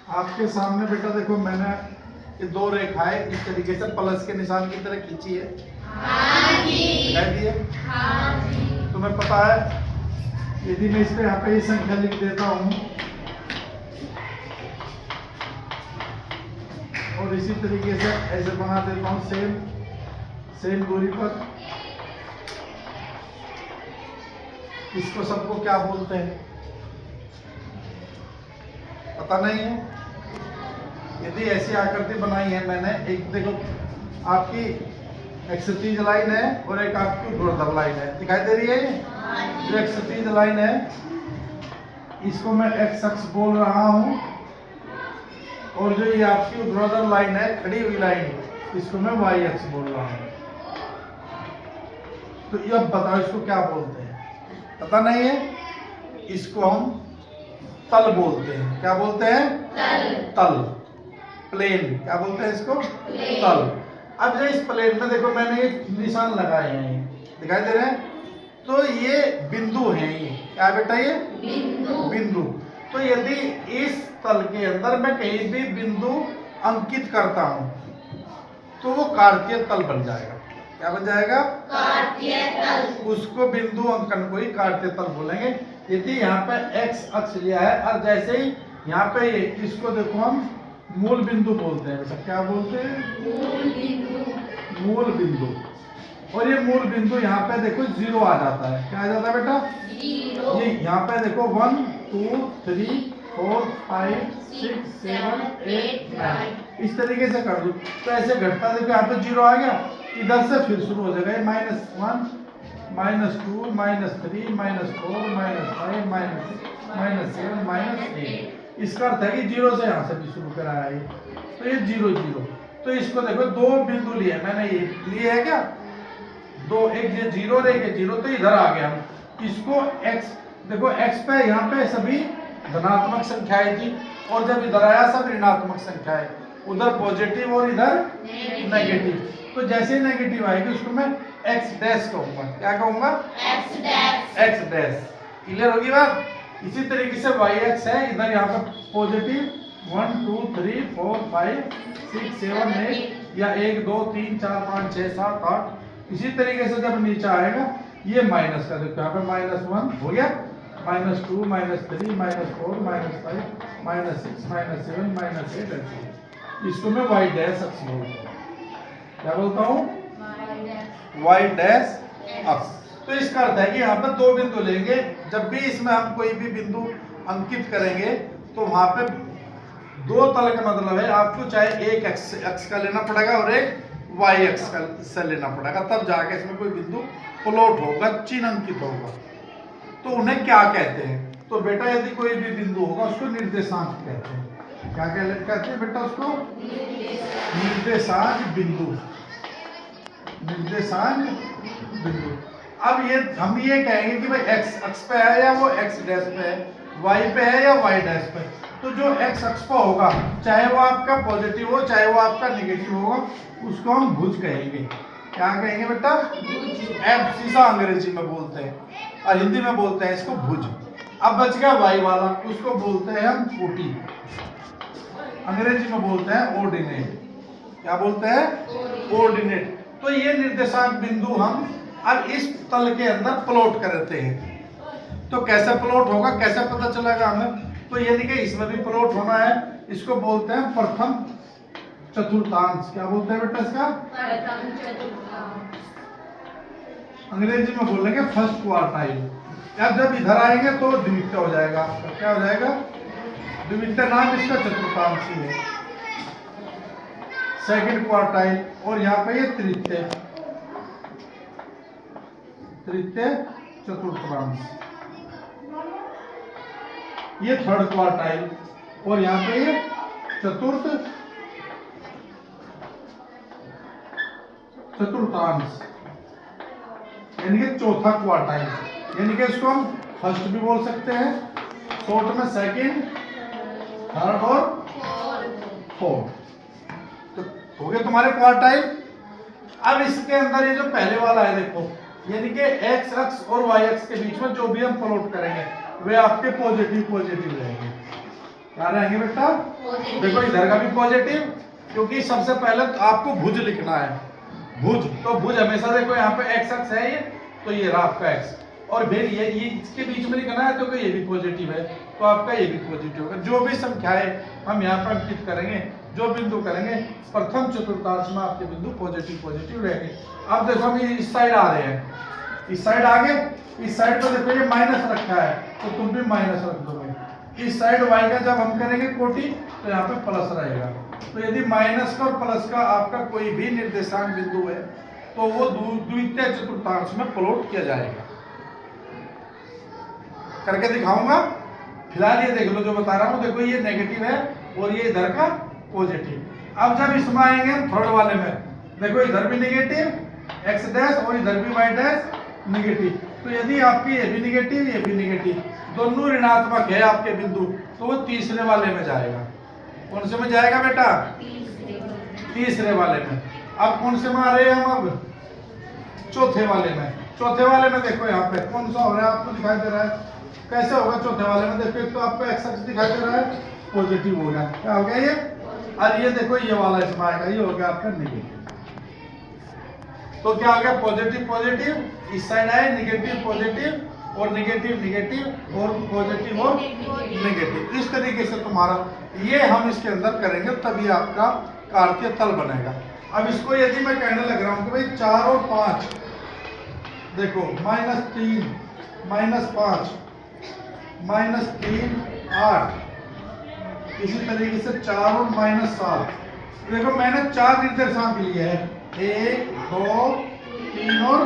आपके सामने बेटा देखो मैंने ये दो रेखाएं इस तरीके से प्लस के निशान की तरह खींची है। हाँ जी। दिखाई दी है? हाँ जी। तुम्हें पता है यदि मैं इस पे यहाँ पे ये संख्या लिख देता हूँ और इसी तरीके से ऐसे बना देता हूँ सेम दूरी पर, इसको सबको क्या बोलते हैं पता नहीं है। यदि ऐसी आकृति बनाई है मैंने, एक देखो आपकी एक्सतीज लाइन है और एक आपकी ऊर्ध्वाधर लाइन है, दिखाई दे रही है ये? जो एक्सतीज लाइन है इसको मैं एक्स अक्ष बोल रहा हूँ और जो ये आपकी ऊर्ध्वाधर लाइन है, खड़ी हुई लाइन, इसको मैं वाई अक्ष बोल रहा हूँ। तो ये अब बताओ इसको क्या बोलते हैं? पता नहीं है? इसको हम तल बोलते हैं। क्या बोलते हैं? तल। प्लेन। क्या बोलते हैं इसको? तल। अब जो इस प्लेन में देखो मैंने ये निशान लगाए हैं, दिखाई दे रहे हैं? तो ये बिंदु हैं, ये क्या बेटा? ये बिंदु। तो यदि इस तल के अंदर मैं कहीं भी बिंदु अंकित करता हूं तो वो कार्तीय तल बन जाएगा। क्या बन जाएगा? कार्तीय तल। उसको बिंदु अंकन को ही कार्तीय तल बोलेंगे। यदि यहाँ पे एक्स अक्ष लिया है और जैसे ही यहाँ पे ये इसको देखो हम मूल बिंदु बोलते हैं बेटा। क्या बोलते हैं? मूल बिंदु। और ये मूल बिंदु यहाँ पे देखो जीरो आ जाता है। क्या आ जाता है बेटा? जीरो। ये यहाँ पे देखो 1 2 3 4 5 6 7 8 9 इस तरीके से कर दो तो ऐसे घटता देखो यहाँ पे जीरो आ गया, इधर से फिर शुरू हो जाएगा -1 -2 -3 -4 -5 -6 -7 -8। इसका अर्थ है कि जीरो से यहाँ से भी शुरू कराया है, तो ये 0 0। तो इसको देखो दो बिंदु लिए मैंने, ये लिए है क्या? दो, एक ये जीरो और एक जीरो, तो इधर आ गया। इसको x देखो x पे यहाँ पे सभी धनात्मक संख्याएं थी और जब इधर आया सब ऋणात्मक संख्याएं, उधर पॉजिटिव और इधर नेगेटिव। तो जैसे नेगेटिव आएगी उसको मैं x डैश कहूंगा। क्या कहूंगा? x dash. क्लियर होगी बात? इसी तरीके से y x है, इधर यहाँ पर पॉजिटिव 1 2 3 4 5 6 7 8 या 1 2 3 4 5 6 7 8। इसी तरीके से जब नीचे आएगा ये माइनस का, देखो यहाँ पे -1 हो गया, -2 -3 -4 -5 -6 -7 -8 ऐसे। इसको मैं y डैश अक्ष बोलता हूँ। क्या बोलता हूँ? y डैश अक्ष। तो इसका अर्थ है कि यहाँ पर दो बिंदु लेंगे, जब भी इसमें हम कोई भी बिंदु अंकित करेंगे तो वहां पे दो तल का मतलब है आपको चाहे एक अक्ष का लेना पड़ेगा और एक y अक्ष का से लेना पड़ेगा, तब जाके इसमें कोई बिंदु प्लॉट होगा, चिन्ह अंकित होगा। तो उन्हें क्या कहते हैं? तो बेटा यदि कोई भी बिंदु होगा उसको निर्देशांक कहते हैं। क्या कहते हैं बेटा उसको? निर्देशांक बिंदु। निर्देशांक बिंदु। अब ये हम ये कहेंगे कि भाई x अक्ष पे है या वो x डैश पे है, y पे है या y डैश पे। तो जो x अक्ष पे होगा चाहे वो आपका पॉजिटिव हो चाहे वो आपका नेगेटिव होगा, उसको हम भुज कहेंगे। क्या कहेंगे बेटा? एब्सिसा अंग्रेजी में बोलते हैं और हिंदी में बोलते हैं इसको भुज। अब बच गया y वाला, उसको बोलते हैं हम कोटि, अंग्रेजी में बोलते हैं ऑर्डिनेट। क्या बोलते हैं? ऑर्डिनेट। तो ये निर्देशांक बिंदु हम अब इस तल के अंदर प्लॉट करते हैं। तो कैसे प्लॉट होगा, कैसे पता चलेगा हमें? तो यानी कि इसमें भी प्लॉट होना है, इसको बोलते हैं प्रथम चतुर्थांश। क्या बोलते हैं बेटा इसका? प्रथम चतुर्थांश। अंग्रेजी में बोलेंगे फर्स्ट क्वार्टाइल। अब जब इधर आएंगे तो द्वितीय हो जाएगा आपका। क्या हो जाएगा? द्वितीय नाम इसका चतुर्थांश ही है। सेकंड क्वार्टाइल और यहाँ पे ये तृतीय चतुर्थांश, ये थर्ड क्वार्टाइल और यहाँ पे ये चतुर्थांश यानी कि चौथा क्वार्टाइल। यानी कि इसको हम फर्स्ट भी बोल सकते हैं, शॉर्ट में सेकंड, थर्ड और फोर्थ। तो हो गए तुम्हारे क्वार्टाइल। अब इसके अंदर ये जो पहले वाला है देखो, यानी कि x अक्ष और y अक्ष के बीच में जो भी हम प्लॉट करेंगे वे आपके पॉजिटिव रहेंगे। क्या रहेंगे बेटा? देखो इधर का भी पॉजिटिव, क्योंकि सबसे पहले तो आपको भुज लिखना है। भुज, तो भुज हमेशा देखो यहाँ पे एक्स अक्ष है ये, तो ये रहा आपका एक्स, और फिर ये इसके बीच में लिखना है, तो ये भी पॉजिटिव है, तो आपका ये भी पॉजिटिव होगा। जो भी संख्याएं हम यहाँ पर अंकित करेंगे, जो बिंदु करेंगे, प्रथम चतुर्थांश में आपके बिंदु पॉजिटिव पॉजिटिव रहेंगे। अब देखो हम इस साइड आ रहे हैं, इस साइड आगे, इस साइड पर देखो ये माइनस रखा है, तो तुम भी माइनस रख दोगे। इस साइड y का जब हम करेंगे कोटि, तो यहाँ पे प्लस रहेगा। तो यदि माइनस का और प्लस का आपका कोई भी निर्देशांक बिंदु है, तो वो द्वितीय चतुर्थांश में प्लॉट किया जाएगा। करके दिखाऊंगा, फिलहाल ये देख लो जो बता रहा हूँ। देखो ये नेगेटिव है और ये इधर का पॉजिटिव। अब जब इसमें आएंगे हम थर्ड वाले में, देखो इधर भी नेगेटिव एक्स डैश और इधर भी वाई डैश नेगेटिव। तो यदि आपकी ये भी नेगेटिव ये भी नेगेटिव, दोनों ऋणात्मक है आपके बिंदु, तो वो तीसरे वाले में जाएगा। कौन से में जाएगा बेटा? तीसरे वाले में। अब कौन से में आ रहे हैं हम? अब चौथे वाले में। चौथे वाले में देखो यहाँ पे कौन सा हो रहा है आपको दिखाई दे रहा है? कैसे होगा चौथे वाले में? देखो तो आपको एक्स अक्ष दिखाई दे रहा है, पॉजिटिव हो गया। क्या हो गया ये? और ये देखो ये वाला इसमें आएगा, ये हो गया आपका नेगेटिव। तो क्या आ गया? पॉजिटिव पॉजिटिव, इस साइड आए नेगेटिव पॉजिटिव, और नेगेटिव नेगेटिव, और पॉजिटिव और नेगेटिव। इस तरीके से तुम्हारा ये हम इसके अंदर करेंगे, तभी आपका कार्तीय तल बनेगा। अब इसको यदि मैं कहने लग रहा हूँ कि भाई 4 और 5, देखो -3 -5 -3 8, इसी तरीके से 4 और -7। देखो मैंने 4 निर्देशांक लिए हैं, 1 2 3 और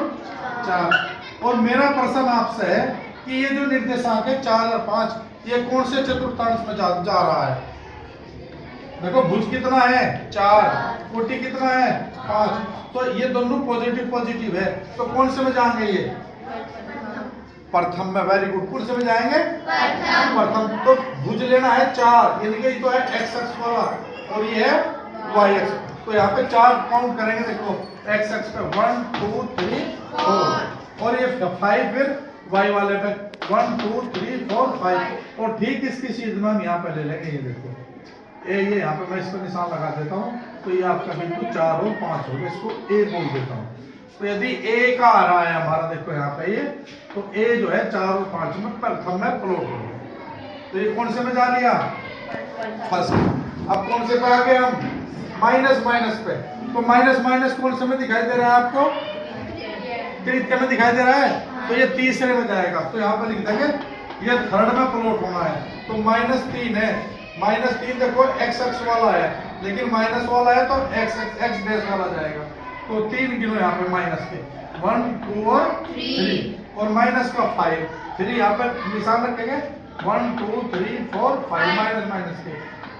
4। और मेरा प्रश्न आपसे है कि ये जो निर्देशांक है 4 और 5, ये कौन से चतुर्थांश में जा रहा है? देखो भुज कितना है? 4, कोटि कितना है? 5। तो ये दोनों पॉजिटिव पॉजिटिव है, तो कौन से में जाएंगे ये? प्रथम में। Very good. कौन से में जाएंगे? प्रथम। तो भुज लेना है 4, यानी कि तो है एक्स अक्ष वाला और ये है वाई अक्ष। तो यहाँ पे 4 काउंट करेंगे। देखो एक्स अक्ष पे 1 2 3 4, और ये 5 फिर वाई वाले पे 1 2 3 4 5। और ठीक इसकी चीज में हम यहाँ पे ले लेंगे, ये देखो ये यहाँ पे मैं इस पर निशान लगा देता हूँ, तो ये आपका बिल्कुल 4 और 5 होगा। इसको ए बोल देता हूँ। तो यदि ए का आ रहा है हमारा, देखो यहाँ पे ये, तो ए जो है 4 और 5 में प्रथम में प्लॉट होगा। तो ये कौन से में जा लिया? फर्स्ट। अब कौन से पे आ गए हम? माइनस माइनस पे। तो माइनस माइनस कौन से में दिखाई दे रहा है आपको? तृतीय में दिखाई दे रहा है, तो ये तीसरे में जाएगा। तो यहाँ पे लिख देंगे ये थर्ड में प्लॉट होना है। तो -3 है, -3 देखो एक्स अक्ष वाला है, लेकिन माइनस वाला है तो एक्स डैश वाला जाएगा। तो 3 गिनो यहाँ पे माइनस के, 1 2 और 3, और माइनस का 5, 3 यहाँ पे निशान रखेंगे, 1 2 3 4 5 माइनस माइनस के।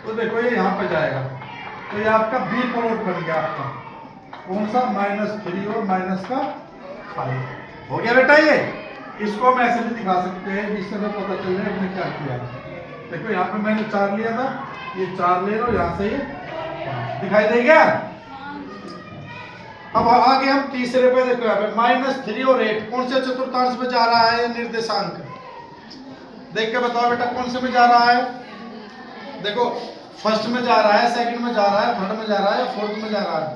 तो देखो ये यहाँ पे जाएगा। तो ये आपका बी प्लॉट बन गया आपका। कौन सा? -3 और माइनस का 5 हो गया बेटा। ये इसको हम ऐसे भी दिखा सकते हैं, जिससे हमें पता चल रहा है हमने क्या किया। देखो यहाँ पे मैंने 4 लिया था, ये 4 ले लो, यहाँ से ये दिखाई दे गया। अब आगे हम तीसरे पे देखो, यहाँ पे -3 और 8 कौन से चतुर्थांश में जा रहा है? निर्देशांक देख के बताओ बेटा, कौन से में जा रहा है? देखो फर्स्ट में जा रहा है, सेकंड में जा रहा है, थर्ड में जा रहा है, फोर्थ में जा रहा है।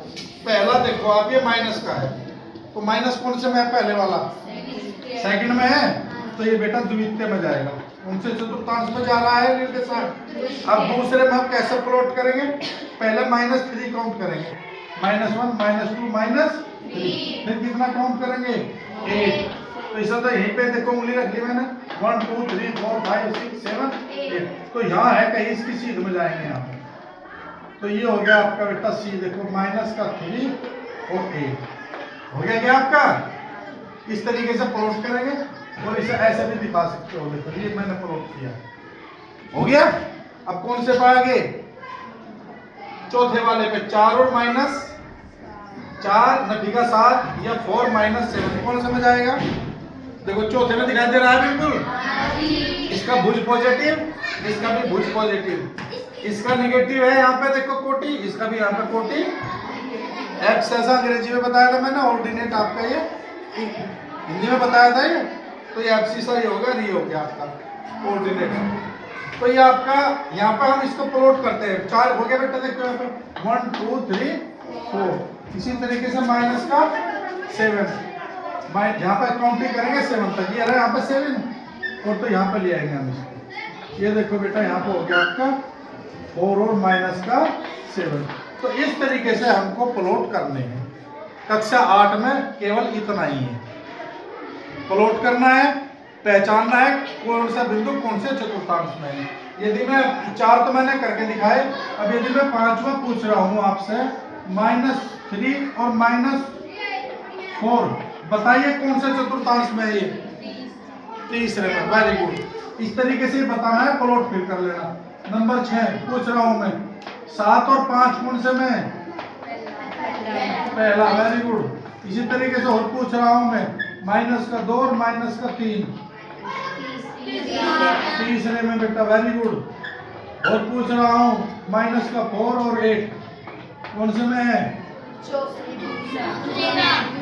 पहला देखो आप, ये माइनस का है, तो माइनस कौन से में है? पहले वाला सेकंड में है, तो ये बेटा द्वितीय में जाएगा। उनसे चतुर्थांश में जा रहा है निर्देशांक। अब दूसरे में हम कैसे प्लॉट करेंगे? पहले -3 काउंट करेंगे, -1 -2 -3, फिर कितना काउंट करेंगे? 8। तो इसे तो यहीं पे देखो उंगली रख ली मैंने, 1 2 3 4 5 6 7 8। तो यहाँ है कहीं इसकी सीध में जाएंगे यहाँ पे। तो ये हो गया आपका बेटा सी। देखो -3 और 8 हो गया क्या आपका? इस तरीके से प्लॉट करेंगे, और इसे ऐसे भी दिखा सकते हो। देखो ये मैंने प्लॉट किया, हो गया। अब कौन से पे आगे? चौथे वाले पे 4 और -4 नफीका 7 या 4 -7 कौन से में जाएगा? देखो चौथे में दिखाई दे रहा है बिल्कुल। इसका भुज पॉजिटिव, इसका भी भुज पॉजिटिव, इसका नेगेटिव है यहाँ पे देखो कोटि, इसका भी यहाँ पे कोटि। एक्स ऐसा अंग्रेजी में बताया था मैंने, ऑर्डिनेट आपका ये हिंदी में बताया था ये। तो ये एब्सिसा ही होगा, ये हो गया आपका ऑर्डिनेट। तो ये आपका यहाँ पे हम इसको प्लॉट करते हैं। 4 हो गया बेटा, देखो यहाँ पे 1 2 3 4। इसी तरीके से माइनस का 7, यहाँ पे काउंटिंग करेंगे 7 तक। ये रहा यहाँ पे 7 और तो यहाँ पे ले आएंगे हम इसको। ये देखो बेटा यहाँ पे हो गया आपका 4 और माइनस का 7। तो इस तरीके से हमको प्लॉट करने हैं। कक्षा 8 में केवल इतना ही है, प्लॉट करना है, पहचानना है कौन सा बिंदु कौन से चतुर्थांश में है। यदि मैं 4 तो मैंने करके दिखाए, अब यदि मैं 5वां पूछ रहा हूं आपसे -3 और -4, बताइए कौन से चतुर्थांश में है ये? तीसरे में। Very good. इस तरीके से बताना है, प्लॉट फिर कर लेना। नंबर 6 पूछ रहा हूं मैं 7 और 5 कौन से में है? पहला। Very good. इसी तरीके से और पूछ रहा हूं मैं -2 और -3 तीसरे में बेटा। Very good. और पूछ रहा हूं -4 और 8 कौन से में है?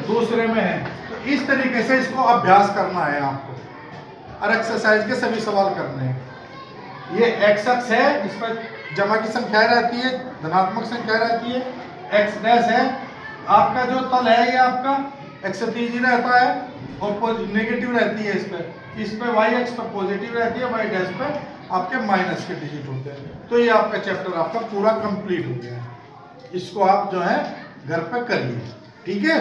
दूसरे में है। तो इस तरीके से इसको अभ्यास करना है आपको, और एक्सरसाइज के सभी सवाल करने हैं। ये एक्स अक्ष है, इस पर जमा की संख्या रहती है, धनात्मक संख्या रहती है। एक्स डैश है आपका जो तल है, ये आपका एक्स तीजी रहता है और नेगेटिव रहती है इस पे वाई एक्स पर पॉजिटिव रहती है, वाई डैश पे आपके माइनस के डिजिट होते हैं। तो ये आपका चैप्टर आपका पूरा कंप्लीट हो गया है। इसको आप जो है घर पे करिए, ठीक है।